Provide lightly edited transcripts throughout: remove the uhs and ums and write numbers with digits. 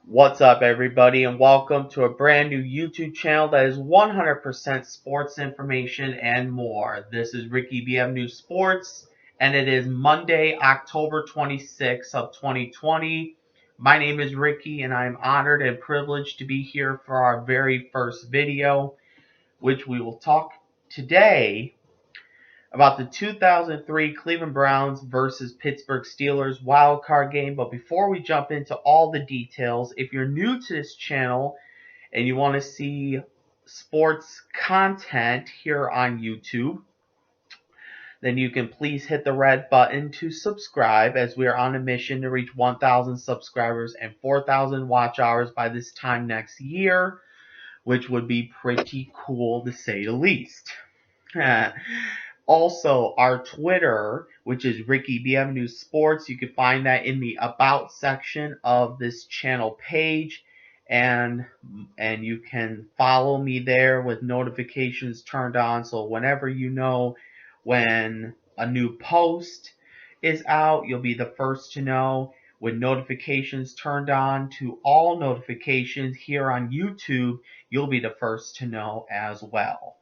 What's up, everybody, and welcome to a brand new YouTube channel that is 100% sports information and more. This is Ricky BM News Sports, and it is Monday, October 26th of 2020. My name is Ricky, and I'm honored and privileged to be here for our very first video, which we will talk today about the 2003 Cleveland Browns versus Pittsburgh Steelers wild card game. But before we jump into all the details, if you're new to this channel and you want to see sports content here on YouTube, then you can please hit the red button to subscribe, as we are on a mission to reach 1,000 subscribers and 4,000 watch hours by this time next year, which would be pretty cool to say the least. Also, our Twitter, which is Ricky BM News Sports, you can find that in the About section of this channel page, and you can follow me there with notifications turned on. So whenever you know when a new post is out, you'll be the first to know. With notifications turned on to all notifications here on YouTube, you'll be the first to know as well.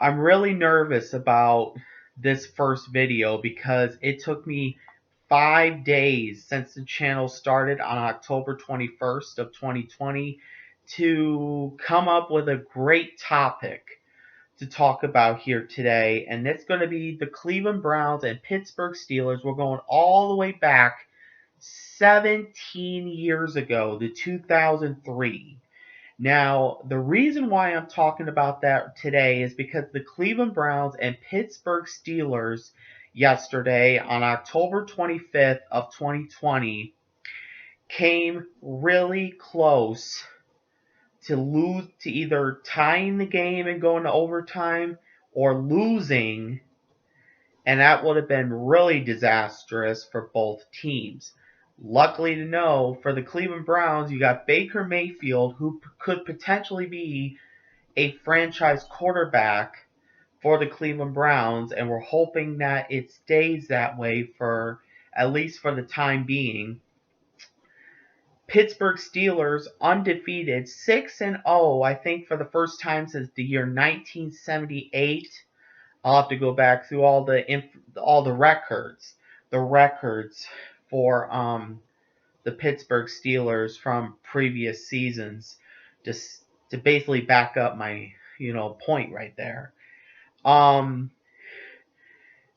I'm really nervous about this first video because it took me 5 days since the channel started on October 21st of 2020 to come up with a great topic to talk about here today, and it's going to be the Cleveland Browns and Pittsburgh Steelers. We're going all the way back 17 years ago to 2003. Now, the reason why I'm talking about that today is because the Cleveland Browns and Pittsburgh Steelers yesterday on October 25th of 2020 came really close to either tying the game and going to overtime or losing, and that would have been really disastrous for both teams. Luckily to know, for the Cleveland Browns, you got Baker Mayfield, who could potentially be a franchise quarterback for the Cleveland Browns, and we're hoping that it stays that way for at least for the time being. Pittsburgh Steelers undefeated, 6-0, I think for the first time since the year 1978. I'll have to go back through all the records for the Pittsburgh Steelers from previous seasons, just to basically back up my point right there.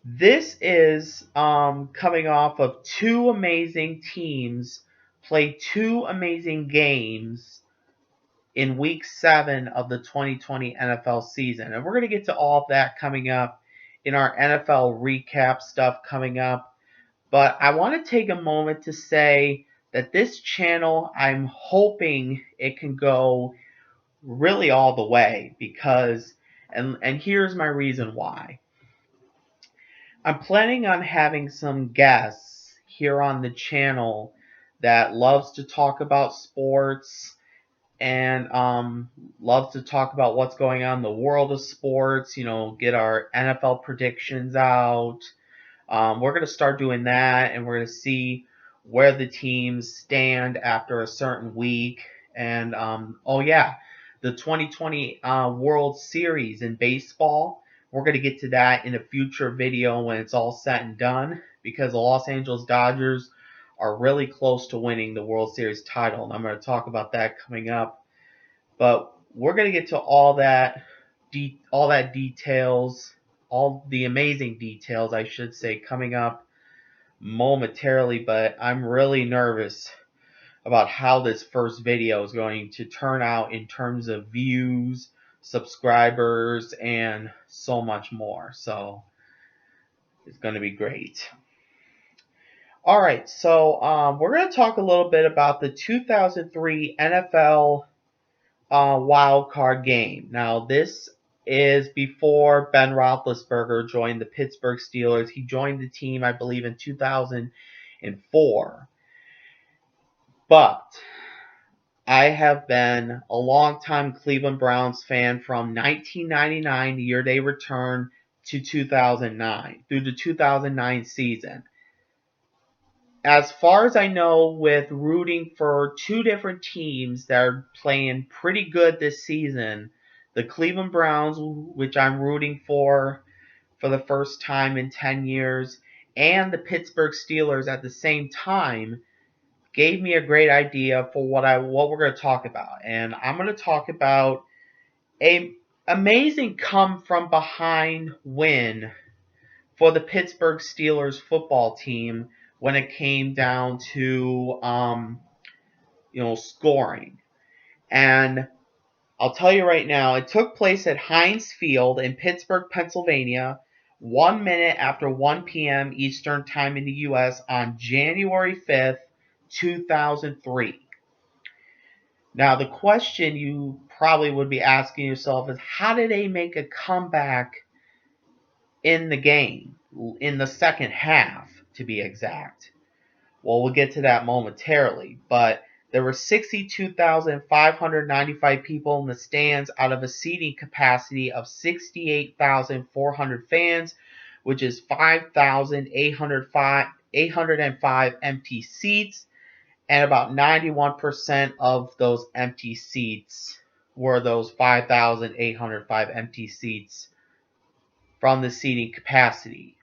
This is coming off of two amazing teams play two amazing games in week 7 of the 2020 NFL season. And we're going to get to all of that coming up in our NFL recap stuff coming up. But I want to take a moment to say that this channel, I'm hoping it can go really all the way, because, and here's my reason why. I'm planning on having some guests here on the channel that loves to talk about sports and loves to talk about what's going on in the world of sports, get our NFL predictions out. We're going to start doing that, and we're going to see where the teams stand after a certain week. And, the 2020 World Series in baseball. We're going to get to that in a future video when it's all said and done, because the Los Angeles Dodgers are really close to winning the World Series title, and I'm going to talk about that coming up. But we're going to get to all the details, all the amazing details, I should say, coming up momentarily. But I'm really nervous about how this first video is going to turn out in terms of views, subscribers, and so much more. So it's going to be great. All right, so we're going to talk a little bit about the 2003 NFL wild card game. Now, this is before Ben Roethlisberger joined the Pittsburgh Steelers. He joined the team, I believe, in 2004. But I have been a longtime Cleveland Browns fan from 1999, the year they returned, to 2009, through the 2009 season. as far as I know, with rooting for two different teams that are playing pretty good this season, the Cleveland Browns, which I'm rooting for the first time in 10 years, and the Pittsburgh Steelers at the same time, gave me a great idea for what we're going to talk about. And I'm going to talk about a amazing come from behind win for the Pittsburgh Steelers football team when it came down to scoring. And I'll tell you right now, it took place at Heinz Field in Pittsburgh, Pennsylvania, 1 minute after 1 p.m. Eastern Time in the U.S. on January 5th, 2003. Now, the question you probably would be asking yourself is, how did they make a comeback in the game, in the second half, to be exact? Well, we'll get to that momentarily, but there were 62,595 people in the stands out of a seating capacity of 68,400 fans, which is 5,805 empty seats, and about 91% of those empty seats were those 5,805 empty seats from the seating capacity.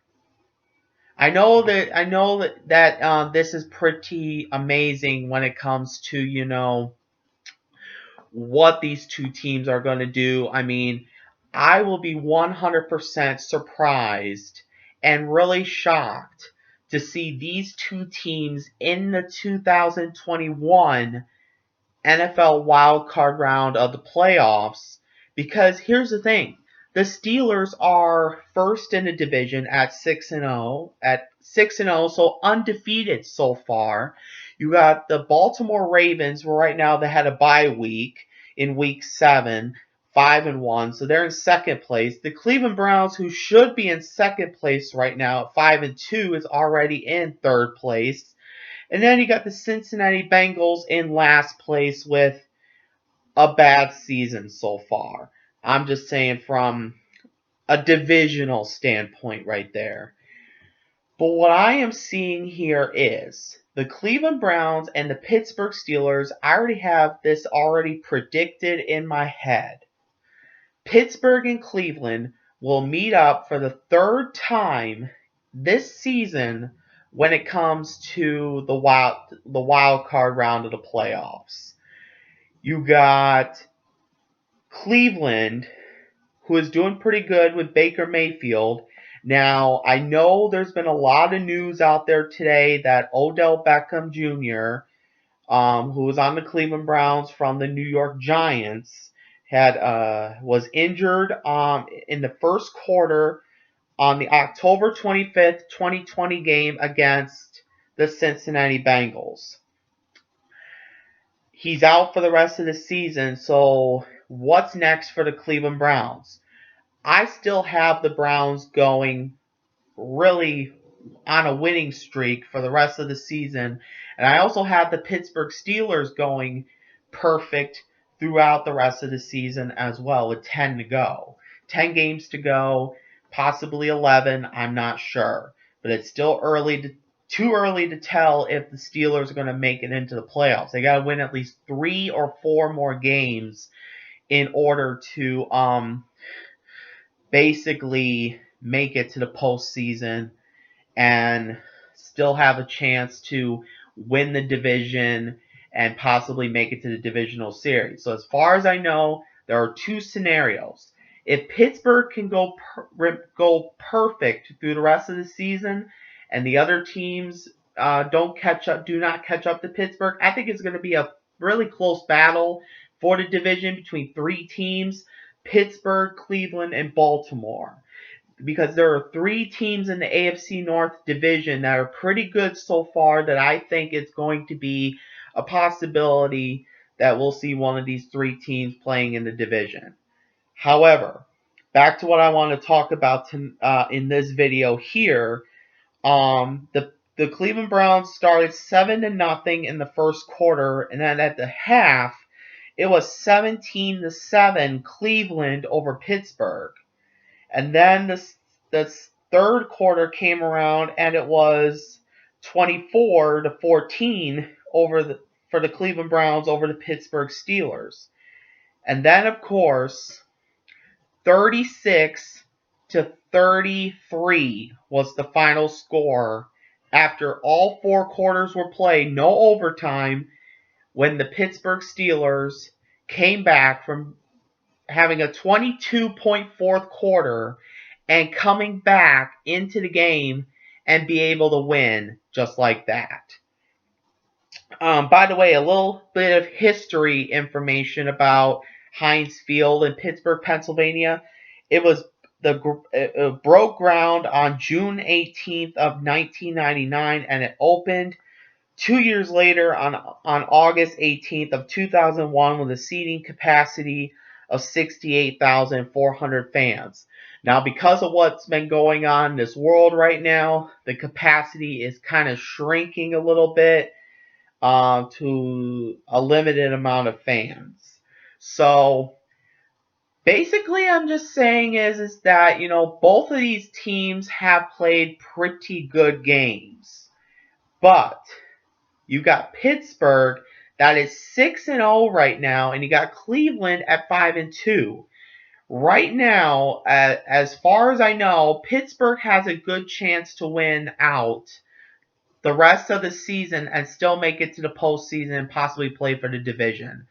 I know that this is pretty amazing when it comes to what these two teams are going to do. I mean, I will be 100% surprised and really shocked to see these two teams in the 2021 NFL wildcard round of the playoffs, because here's the thing. The Steelers are first in the division at 6-0, so undefeated so far. You got the Baltimore Ravens, who right now they had a bye week in week 7, 5-1, so they're in second place. The Cleveland Browns, who should be in second place right now at 5-2, is already in third place. And then you got the Cincinnati Bengals in last place with a bad season so far. I'm just saying from a divisional standpoint right there. But what I am seeing here is the Cleveland Browns and the Pittsburgh Steelers. I already have this already predicted in my head. Pittsburgh and Cleveland will meet up for the third time this season when it comes to the wild card round of the playoffs. You got Cleveland, who is doing pretty good with Baker Mayfield. Now, I know there's been a lot of news out there today that Odell Beckham Jr., who was on the Cleveland Browns from the New York Giants, was injured in the first quarter on the October 25th, 2020 game against the Cincinnati Bengals. He's out for the rest of the season, so what's next for the Cleveland Browns? I still have the Browns going really on a winning streak for the rest of the season, and I also have the Pittsburgh Steelers going perfect throughout the rest of the season as well, with 10 to go. 10 games to go, possibly 11, I'm not sure. But it's still too early to tell if the Steelers are going to make it into the playoffs. They got to win at least 3 or 4 more games in order to basically make it to the postseason and still have a chance to win the division and possibly make it to the divisional series. So as far as I know, there are 2 scenarios. If Pittsburgh can go perfect through the rest of the season, and the other teams do not catch up to Pittsburgh, I think it's going to be a really close battle for the division between 3 teams: Pittsburgh, Cleveland, and Baltimore. Because there are 3 teams in the AFC North division that are pretty good so far, that I think it's going to be a possibility that we'll see one of these 3 teams playing in the division. However, back to what I want to talk about in this video here. The Cleveland Browns started 7-0 in the first quarter, and then at the half, it was 17-7 Cleveland over Pittsburgh. And then the third quarter came around, and it was 24-14 for the Cleveland Browns over the Pittsburgh Steelers. And then, of course, 36-33 was the final score after all 4 quarters were played, no overtime, when the Pittsburgh Steelers came back from having a 22-point fourth quarter and coming back into the game and be able to win just like that. By the way, a little bit of history information about Heinz Field in Pittsburgh, Pennsylvania. It broke ground on June 18th of 1999, and it opened 2 years later on August 18th of 2001 with a seating capacity of 68,400 fans. Now, because of what's been going on in this world right now, the capacity is kind of shrinking a little bit to a limited amount of fans. So basically, I'm just saying is that, both of these teams have played pretty good games. But you got Pittsburgh that is 6-0 right now, and you got Cleveland at 5-2. Right now, as far as I know, Pittsburgh has a good chance to win out the rest of the season and still make it to the postseason and possibly play for the division.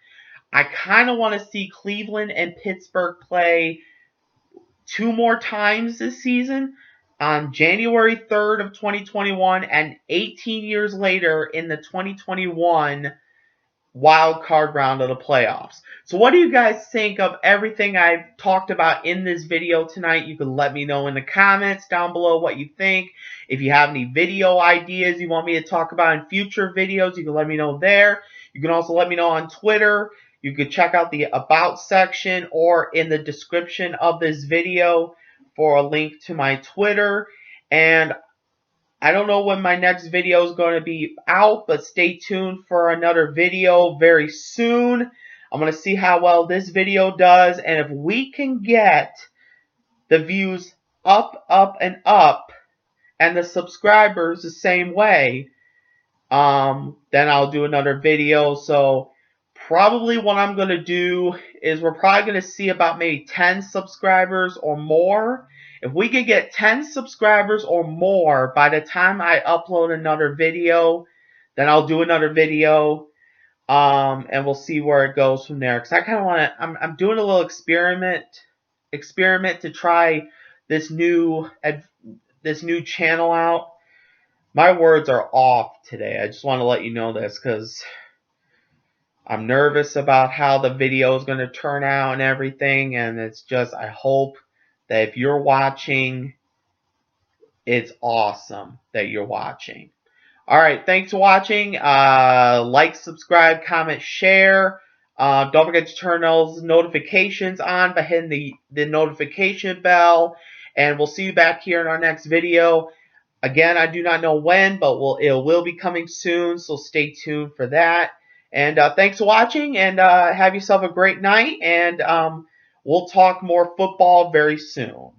I kind of want to see Cleveland and Pittsburgh play 2 more times this season on January 3rd of 2021 and 18 years later in the 2021 wild card round of the playoffs. So what do you guys think of everything I've talked about in this video tonight? You can let me know in the comments down below what you think. If you have any video ideas you want me to talk about in future videos, you can let me know there. You can also let me know on Twitter. You could check out the About section or in the description of this video for a link to my Twitter. And I don't know when my next video is going to be out, but stay tuned for another video very soon. I'm going to see how well this video does, and if we can get the views up, and up, and the subscribers the same way, then I'll do another video. So probably what I'm going to do is we're probably going to see about maybe 10 subscribers or more. If we can get 10 subscribers or more by the time I upload another video, then I'll do another video, and we'll see where it goes from there. Because I kind of want to, I'm doing a little experiment to try this new channel out. My words are off today. I just want to let you know this because I'm nervous about how the video is going to turn out and everything. And it's just, I hope that if you're watching, it's awesome that you're watching. All right, thanks for watching. Like, subscribe, comment, share. Don't forget to turn those notifications on by hitting the notification bell. And we'll see you back here in our next video. Again, I do not know when, but it will be coming soon, so stay tuned for that. And thanks for watching, and have yourself a great night, and we'll talk more football very soon.